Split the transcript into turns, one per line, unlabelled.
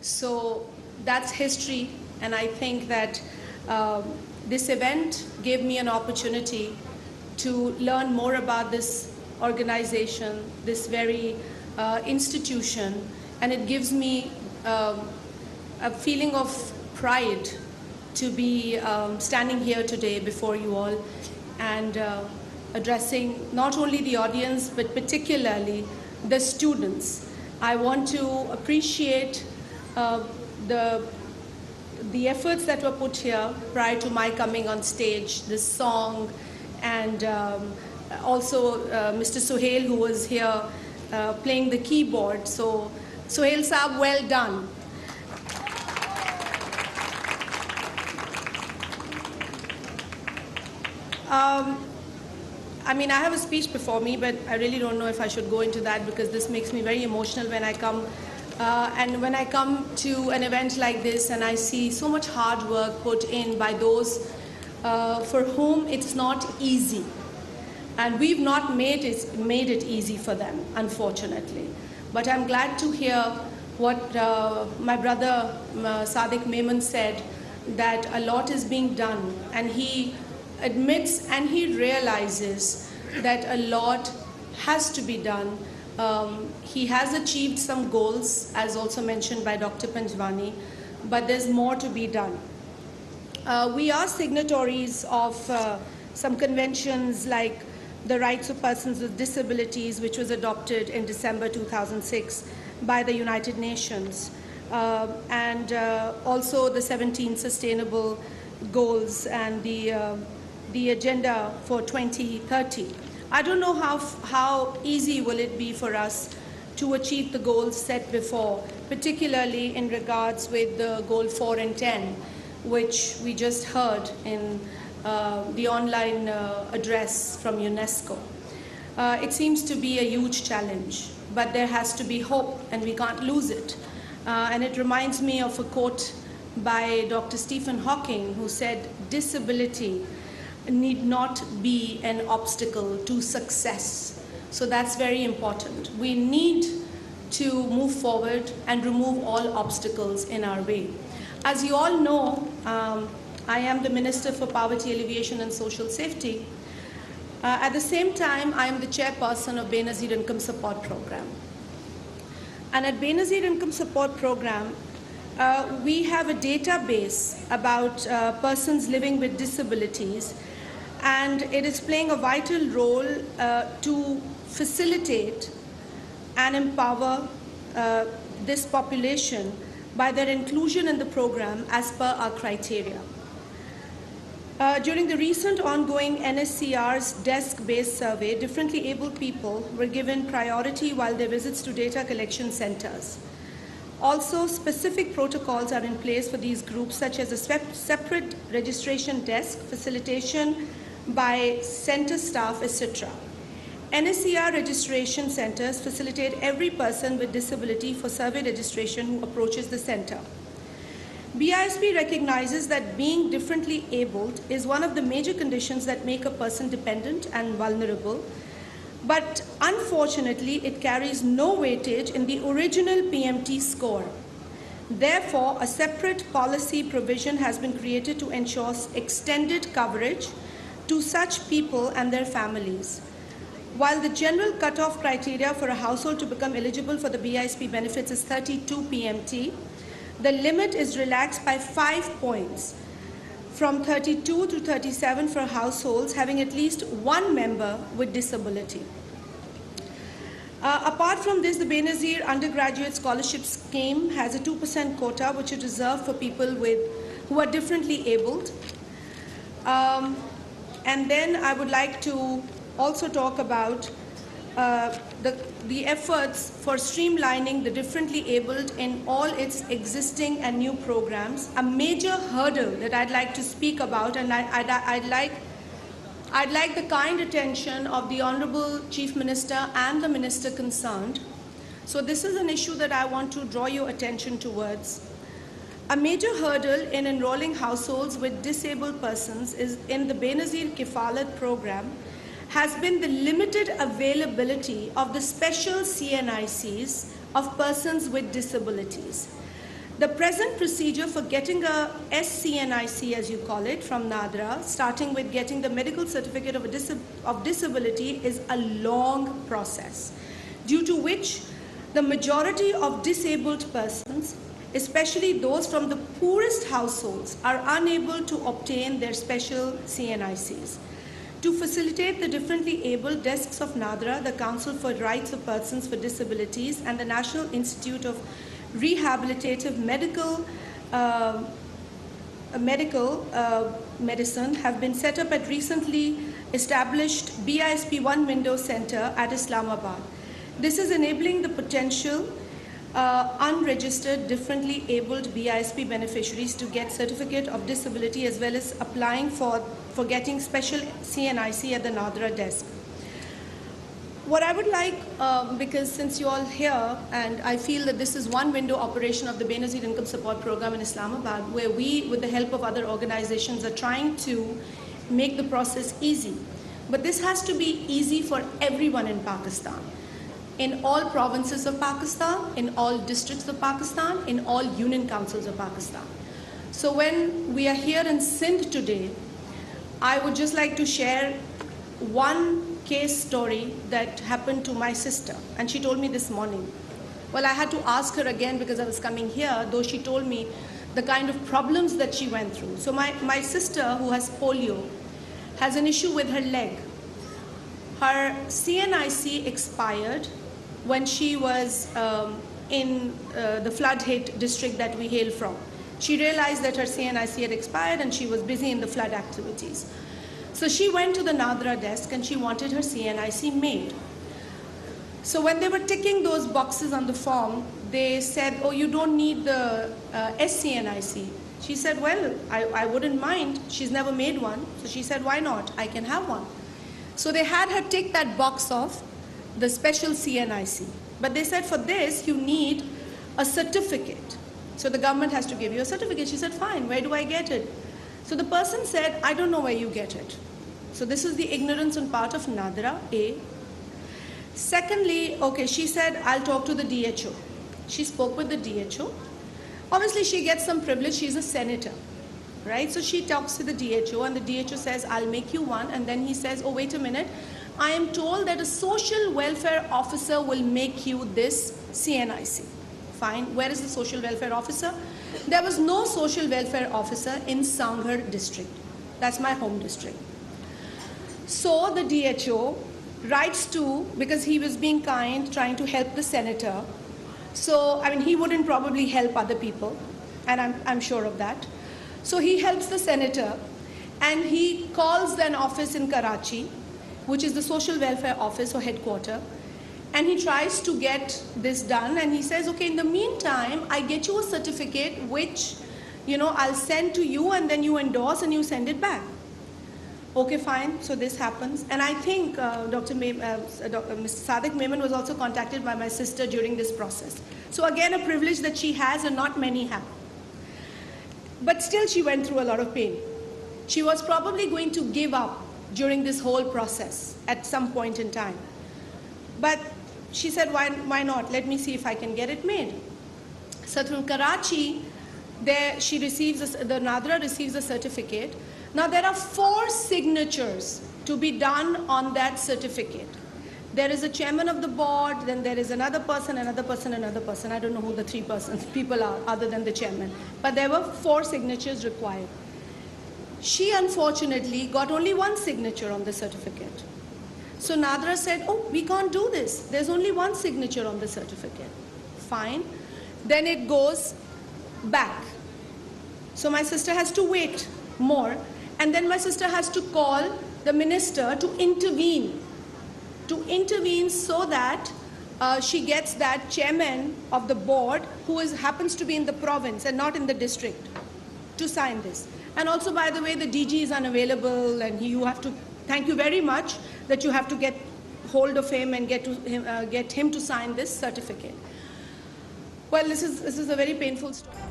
So that's history, and I think that this event gave me an opportunity to learn more about this organization, this very institution, and it gives me a feeling of pride to be standing here today before you all and addressing not only the audience but particularly the students. I want to appreciate the efforts that were put here prior to my coming on stage, this song, and also Mr. Suhail, who was here playing the keyboard. So Suhail Saab, well done. I mean, I have a speech before me, but I really don't know if I should go into that because this makes me very emotional when I come. And when I come to an event like this and I see so much hard work put in by those for whom it's not easy. And we've not made it easy for them, unfortunately. But I'm glad to hear what my brother Sadiq Memon said, that a lot is being done. And he admits and he realizes that a lot has to be done. He has achieved some goals, as also mentioned by Dr. Panjwani, but there's more to be done. We are signatories of some conventions like the Rights of Persons with Disabilities, which was adopted in December 2006 by the United Nations, and also the 17 Sustainable Goals and the Agenda for 2030. I don't know how easy will it be for us to achieve the goals set before, particularly in regards with the goal 4 and 10, which we just heard in the online address from UNESCO. It seems to be a huge challenge, but there has to be hope and we can't lose it. And it reminds me of a quote by Dr. Stephen Hawking, who said, "Disability need not be an obstacle to success." So that's very important. We need to move forward and remove all obstacles in our way. As you all know, I am the Minister for Poverty Alleviation and Social Safety. At the same time, I am the chairperson of Benazir Income Support Program. And at Benazir Income Support Program, we have a database about persons living with disabilities, and it is playing a vital role to facilitate and empower this population by their inclusion in the program as per our criteria. During the recent ongoing NSCR's desk-based survey, differently abled people were given priority while their visits to data collection centers. Also, specific protocols are in place for these groups, such as a separate registration desk, facilitation by center staff, etc. NSCR registration centers facilitate every person with disability for survey registration who approaches the center. BISP recognizes that being differently abled is one of the major conditions that make a person dependent and vulnerable, but unfortunately it carries no weightage in the original PMT score. Therefore, a separate policy provision has been created to ensure extended coverage to such people and their families. While the general cutoff criteria for a household to become eligible for the BISP benefits is 32 PMT, the limit is relaxed by 5 points, from 32 to 37 for households having at least one member with disability. Apart from this, the Benazir Undergraduate Scholarship Scheme has a 2% quota, which is reserved for people who are differently abled. And then I would like to also talk about the efforts for streamlining the differently abled in all its existing and new programs. A major hurdle that I'd like to speak about, and I'd like the kind attention of the Honorable Chief Minister and the Minister concerned. So this is an issue that I want to draw your attention towards. A major hurdle in enrolling households with disabled persons is in the Benazir Kifalat program has been the limited availability of the special CNICs of persons with disabilities. The present procedure for getting a SCNIC, as you call it, from NADRA, starting with getting the medical certificate of disability, is a long process, due to which the majority of disabled persons, especially those from the poorest households, are unable to obtain their special CNICs. To facilitate the differently abled desks of NADRA, the Council for Rights of Persons with Disabilities and the National Institute of Rehabilitative Medicine have been set up at recently established BISP One Window Center at Islamabad. This is enabling the potential unregistered, differently abled BISP beneficiaries to get certificate of disability, as well as applying for getting special CNIC at the NADRA desk. What I would like, because since you're all here, and I feel that this is one window operation of the Benazir Income Support Program in Islamabad, where we, with the help of other organizations, are trying to make the process easy. But this has to be easy for everyone in Pakistan, in all provinces of Pakistan, in all districts of Pakistan, in all union councils of Pakistan. So when we are here in Sindh today, I would just like to share one case story that happened to my sister, and she told me this morning. Well, I had to ask her again because I was coming here, though she told me the kind of problems that she went through. So my sister, who has polio, has an issue with her leg. Her CNIC expired when she was in the flood-hit district that we hail from. She realized that her CNIC had expired and she was busy in the flood activities. So she went to the NADRA desk and she wanted her CNIC made. So when they were ticking those boxes on the form, they said, oh, you don't need the SCNIC. She said, well, I wouldn't mind. She's never made one. So she said, why not? I can have one. So they had her tick that box off, the special CNIC. But they said, for this, you need a certificate. So the government has to give you a certificate. She said, fine, where do I get it? So the person said, I don't know where you get it. So this is the ignorance on part of NADRA, A. Secondly, okay, she said, I'll talk to the DHO. She spoke with the DHO. Obviously, she gets some privilege. She's a senator, right? So she talks to the DHO, and the DHO says, I'll make you one. And then he says, oh, wait a minute. I am told that a social welfare officer will make you this CNIC. Fine. Where is the social welfare officer? There was no social welfare officer in Sangha district. That's my home district. So the DHO writes to, because he was being kind, trying to help the senator. So, I mean, he wouldn't probably help other people, and I'm sure of that. So he helps the senator, and he calls an office in Karachi, which is the social welfare office or headquarters, and he tries to get this done, and he says, okay, in the meantime, I get you a certificate which, I'll send to you, and then you endorse and you send it back. Okay, fine. So this happens. And I think Mr. Sadiq Memon was also contacted by my sister during this process. So again, a privilege that she has and not many have. But still, she went through a lot of pain. She was probably going to give up during this whole process at some point in time. But she said, why not? Let me see if I can get it made. So from Karachi, the NADRA receives a certificate. Now there are 4 signatures to be done on that certificate. There is a chairman of the board, then there is another person, another person, another person. I don't know who the 3 people are other than the chairman. But there were 4 signatures required. She unfortunately got only 1 signature on the certificate. So NADRA said, oh, we can't do this. There's only 1 signature on the certificate. Fine. Then it goes back. So my sister has to wait more. And then my sister has to call the minister to intervene so that she gets that chairman of the board, who happens to be in the province and not in the district, to sign this. And also, by the way, the DG is unavailable, and you have to, thank you very much that you have to get hold of him and get him to sign this certificate. Well, this is a very painful story.